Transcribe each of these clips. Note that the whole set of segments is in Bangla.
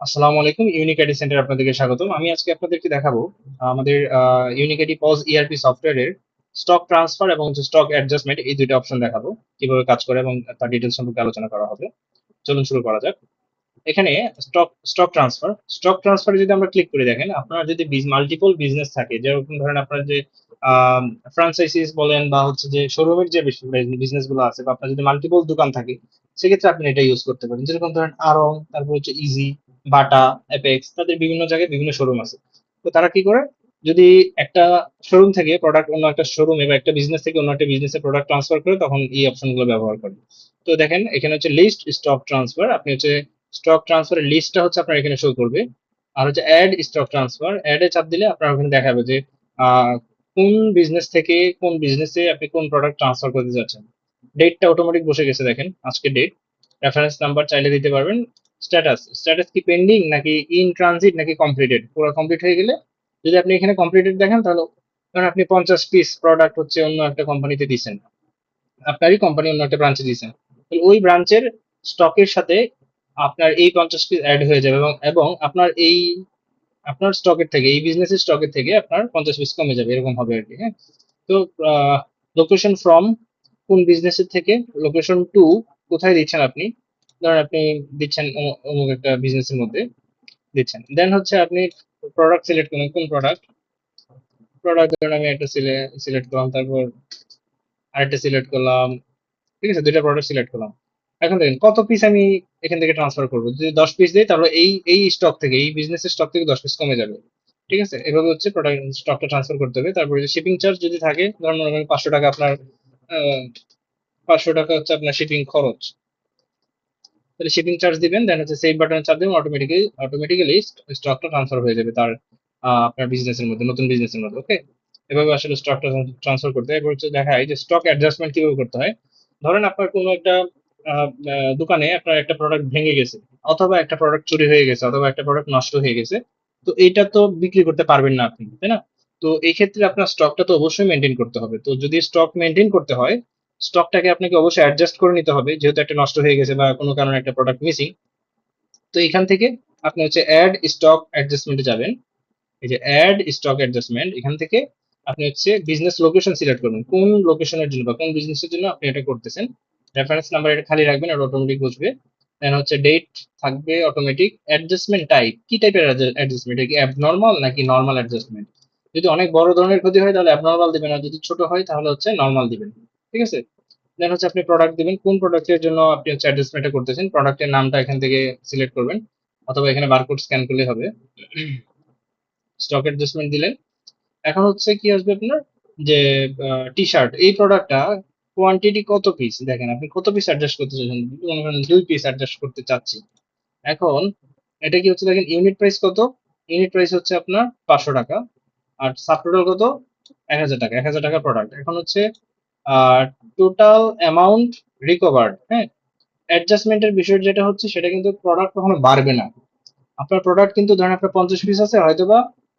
আসসালামু আলাইকুম। ইউনিক আইডি সেন্টার আপনাদেরকে স্বাগতম। আমি আজকে আপনাদেরকে দেখাবো আমাদের ইউনিক আইডি পজ ইআরপি সফটওয়্যারের স্টক ট্রান্সফার এবং স্টক অ্যাডজাস্টমেন্ট এই দুইটা অপশন দেখাবো, কিভাবে কাজ করে এবং তার ডিটেলস সম্পর্কে আলোচনা করা হবে। চলুন শুরু করা যাক। এখানে স্টক ট্রান্সফার স্টক ট্রান্সফারে যদি আমরা ক্লিক করে দেখেন, আপনার যদি মাল্টিপল বিজনেস থাকে, যেরকম ধরেন আপনার যে ফ্রাঞ্চাইজিস বলেন বা হচ্ছে যে শোরুমের যে বিজনেস গুলো আছে, বা আপনার যদি মাল্টিপল দোকান থাকে, সেক্ষেত্রে আপনি এটা ইউজ করতে পারেন। যেরকম ধরেন আরং, তারপর হচ্ছে ইজি, বাটা, অ্যাপেক্স, তাদের বিভিন্ন জায়গায় বিভিন্ন শোরুম আছে। তো তারা কি করে, যদি একটা শোরুম থেকে প্রোডাক্ট অন্য একটা শোরুমে বা একটা বিজনেস থেকে অন্য একটা বিজনেসে প্রোডাক্ট ট্রান্সফার করে, তখন এই অপশনগুলো ব্যবহার করে। তো দেখেন এখানে হচ্ছে লিস্ট স্টক ট্রান্সফার, আপনি হচ্ছে স্টক ট্রান্সফারের লিস্টটা হচ্ছে আপনার এখানে শো করবে। আর হচ্ছে অ্যাড স্টক ট্রান্সফার, অ্যাডে চাপ দিলে আপনার ওখানে দেখাবে যে আহ, কোন বিজনেস থেকে কোন বিজনেসে আপনি কোন প্রোডাক্ট ট্রান্সফার করতে যাচ্ছেন। ডেটটা অটোমেটিক বসে গেছে দেখেন, আজকে ডেট। রেফারেন্স নাম্বার চাইলে দিতে পারবেন। স্ট্যাটাস স্ট্যাটাস কি পেন্ডিং নাকি ইন ট্রানজিট নাকি কমপ্লিটেড, পুরো কমপ্লিট হয়ে গেলে যদি আপনি এখানে কমপ্লিটেড দেখেন, তাহলে কারণ আপনি 50 পিস প্রোডাক্ট হচ্ছে অন্য একটা কোম্পানিতে দিচ্ছেন, আপনারই কোম্পানি অন্য একটা ব্রাঞ্চে দিয়েছেন, তাহলে ওই ব্রাঞ্চের স্টকের সাথে আপনার এই 50 পিস অ্যাড হয়ে যাবে, এবং এবং আপনার এই আপনার স্টকের থেকে, এই বিজনেসের স্টকের থেকে আপনার 50 পিস কমে যাবে, এরকম হবে আর কি। হ্যাঁ। তো লোকেশন ফ্রম, কোন বিজনেসের থেকে, লোকেশন টু, কোথায় দিচ্ছেন আপনি, ধরেন আপনি দিচ্ছেন অমুক একটা বিজনেসের মধ্যে দিচ্ছেন। দেন হচ্ছে আপনি প্রোডাক্ট সিলেক্ট করুন, কোন প্রোডাক্ট। প্রোডাক্ট ধরেন আমি একটা সিলেক্ট করলাম, তারপর আরেকটা সিলেক্ট করলাম। ঠিক আছে, দুইটা প্রোডাক্ট সিলেক্ট করলাম। এখন দেখেন কত পিস আমি এখান থেকে ট্রান্সফার করবো। যদি 10 পিস দিই, তাহলে এই এই স্টক থেকে, এই বিজনেসের স্টক থেকে 10 পিস কমে যাবে। ঠিক আছে, এভাবে হচ্ছে প্রোডাক্ট স্টকটা ট্রান্সফার করতে হবে। তারপরে শিপিং চার্জ যদি থাকে, ধরুন মনে করেন 500 টাকা আপনার, 500 টাকা হচ্ছে আপনার শিপিং খরচ, তাহলে শিপিং চার্জ দিবেন। দেন হচ্ছে সেভ বাটনে চাপ দিবেন, অটোমেটিক্যালি স্টকটা ট্রান্সফার হয়ে যাবে তার আপনার বিজনেসের মধ্যে, নতুন বিজনেসের মধ্যে। ওকে, এভাবে আসলে স্টকটা ট্রান্সফার করতে হয়। এবার হচ্ছে দেখায় যে স্টক অ্যাডজাস্টমেন্ট কিভাবে করতে হয়। ধরেন আপনার কোনো একটা দোকানে আপনার একটা প্রোডাক্ট ভেঙে গেছে, অথবা একটা প্রোডাক্ট চুরি হয়ে গেছে, অথবা একটা প্রোডাক্ট নষ্ট হয়ে গেছে। তো এইটা তো বিক্রি করতে পারবেন না আপনি, তাই না? তো এই ক্ষেত্রে আপনার স্টকটা তো অবশ্যই মেনটেন করতে হবে। তো যদি স্টক মেনটেন করতে হয়, স্টকটাকে আপনাকে অবশ্যই অ্যাডজাস্ট করে নিতে হবে, যেহেতু একটা নষ্ট হয়ে গেছে বা কোনো কারণে একটা প্রোডাক্ট মিসিং। তো এখান থেকে আপনি হচ্ছে অ্যাড স্টক অ্যাডজাস্টমেন্টে যাবেন। এই যে অ্যাড স্টক অ্যাডজাস্টমেন্ট, এখান থেকে আপনি হচ্ছে বিজনেস লোকেশন সিলেক্ট করবেন, কোন লোকেশনের জন্য বা কোন বিজনেসের জন্য আপনি এটা করতেছেন। রেফারেন্স নাম্বার এটা খালি রাখবেন, এটা অটোমেটিক বসবে। দেন হচ্ছে ডেট থাকবে অটোমেটিক। অ্যাডজাস্টমেন্ট টাইপ, কি টাইপের অ্যাডজাস্টমেন্ট, এটা কি অ্যাবনর্মাল নাকি নর্মাল অ্যাডজাস্টমেন্ট। যদি অনেক বড় ধরনের ক্ষতি হয় তাহলে অ্যাবনর্মাল দিবেন, আর যদি ছোট হয় তাহলে হচ্ছে নর্মাল দিবেন। ঠিক আছে। দেন হচ্ছে আপনি প্রোডাক্ট দিবেন, কোন প্রোডাক্টের জন্য আপনি হচ্ছে অ্যাডজাস্টমেন্টটা করতেছেন, প্রোডাক্টের নামটা এখান থেকে সিলেক্ট করবেন, অথবা এখানে বারকোড স্ক্যান করলে হবে। স্টক অ্যাডজাস্টমেন্ট দিলেন। এখন হচ্ছে কি আসবে আপনার, যে টি শার্ট এই প্রোডাক্টটা কোয়ান্টিটি কত পিস, দেখেন আপনি কত পিস অ্যাডজাস্ট করতে চাচ্ছেন। মনে করেন 2 পিস অ্যাডজাস্ট করতে চাচ্ছি। এখন এটা কি হচ্ছে, দেখেন ইউনিট প্রাইস কত, ইউনিট প্রাইস হচ্ছে আপনার 500 টাকা। আর সাব টোটাল কত, 1000 টাকা, 1000 টাকা প্রোডাক্ট। এখন হচ্ছে টোটাল অ্যামাউন্ট রিকভার্ড। হ্যাঁ, অ্যাডজাস্টমেন্টের বিষয় যেটা হচ্ছে, সেটা কিন্তু প্রোডাক্ট কখনো বাড়বে না। আপনার প্রোডাক্ট কিন্তু ধরেন আপনার 50 পিস আছে, হয়তোবা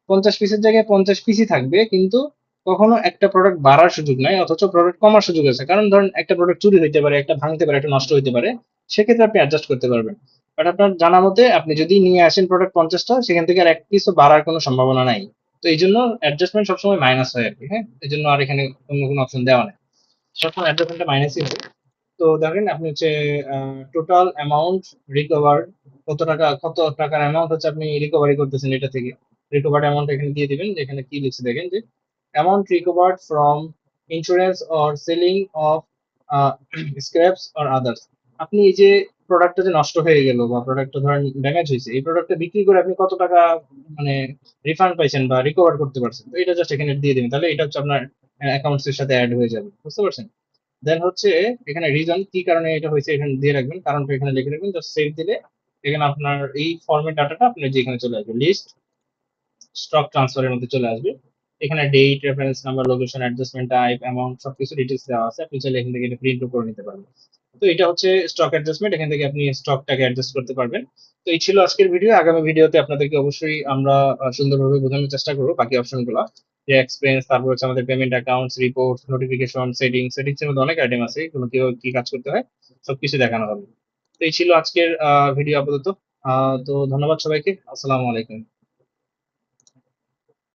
50 পিসের জায়গায় 50 পিসই থাকবে, কিন্তু কখনো একটা প্রোডাক্ট বাড়ার সুযোগ নাই, অথচ প্রোডাক্ট কমার সুযোগ আছে। কারণ ধরেন একটা প্রোডাক্ট চুরি হইতে পারে, একটা ভাঙতে পারে, একটা নষ্ট হইতে পারে, সেক্ষেত্রে আপনি অ্যাডজাস্ট করতে পারবেন। বাট আপনার জানা মতে আপনি যদি নিয়ে আসেন প্রোডাক্ট 50টা, সেখান থেকে আর এক পিসও বাড়ার কোনো সম্ভাবনা নাই। তো এই জন্য অ্যাডজাস্টমেন্ট সবসময় মাইনাস হয় আর কি। হ্যাঁ, এই জন্য আর এখানে অন্য কোনো অপশন দেওয়া নেই, সবসময় অ্যাডজাস্টমেন্টটা মাইনাসই হবে। তো দেখেন আপনি হচ্ছে টোটাল অ্যামাউন্ট রিকভার, কত টাকার অ্যামাউন্ট হচ্ছে আপনি রিকভারি করতেছেন এটা থেকে। রিকভার্ড অ্যামাউন্ট এখানে দিয়ে দিবেন, যেখানে কি লিখছে দেখেন যে amount recovered from insurance or selling of scraps or others. আপনি এই যে প্রোডাক্টটা যে নষ্ট হয়ে গেল বা প্রোডাক্টটা ধরেন ড্যামেজ হয়েছে, এই প্রোডাক্টটা বিক্রি করে আপনি কত টাকা মানে রিফান্ড পাইছেন বা রিকভার করতে পারছেন, তো এটা জাস্ট এখানে দিয়ে দিবেন, তাহলে এটা হচ্ছে আপনার অ্যাকাউন্টস এর সাথে অ্যাড হয়ে যাবে। বুঝতে পারছেন? দেন হচ্ছে এখানে রিজন কি কারণে এটা হয়েছে এখানে দিয়ে রাখবেন, কারণটা এখানে লিখে রাখবেন, জাস্ট সেভ দিলে এখানে আপনার এই ফরম্যাট ডাটাটা আপনার যে এখানে চলে আসবে, লিস্ট স্টক ট্রান্সফারের মধ্যে চলে আসবে। এখানে date, reference number, location, adjustment type, amount সবকিছু ডিটেলস দেওয়া আছে, আপনি চাইলে এখান থেকে এটা প্রিন্টও করে নিতে পারবেন। তো এটা হচ্ছে স্টক অ্যাডজাস্টমেন্ট, এখান থেকে আপনি স্টকটাকে অ্যাডজাস্ট করতে পারবেন। তো এই ছিল আজকের ভিডিও। আগামী ভিডিওতে আপনাদেরকে অবশ্যই আমরা সুন্দরভাবে বোঝানোর চেষ্টা করবো বাকি অপশনগুলো, যে এক্সপেন্স, তারপর হচ্ছে আমাদের payment accounts, report, notification, settings এর মধ্যে অনেক আইটেম আছে, কোনো কিভাবে কি কাজ করতে হয় সবকিছু দেখানো হবে। তো এই ছিল আজকের ভিডিও আপাতত। তো ধন্যবাদ সবাইকে। আসসালামু আলাইকুম।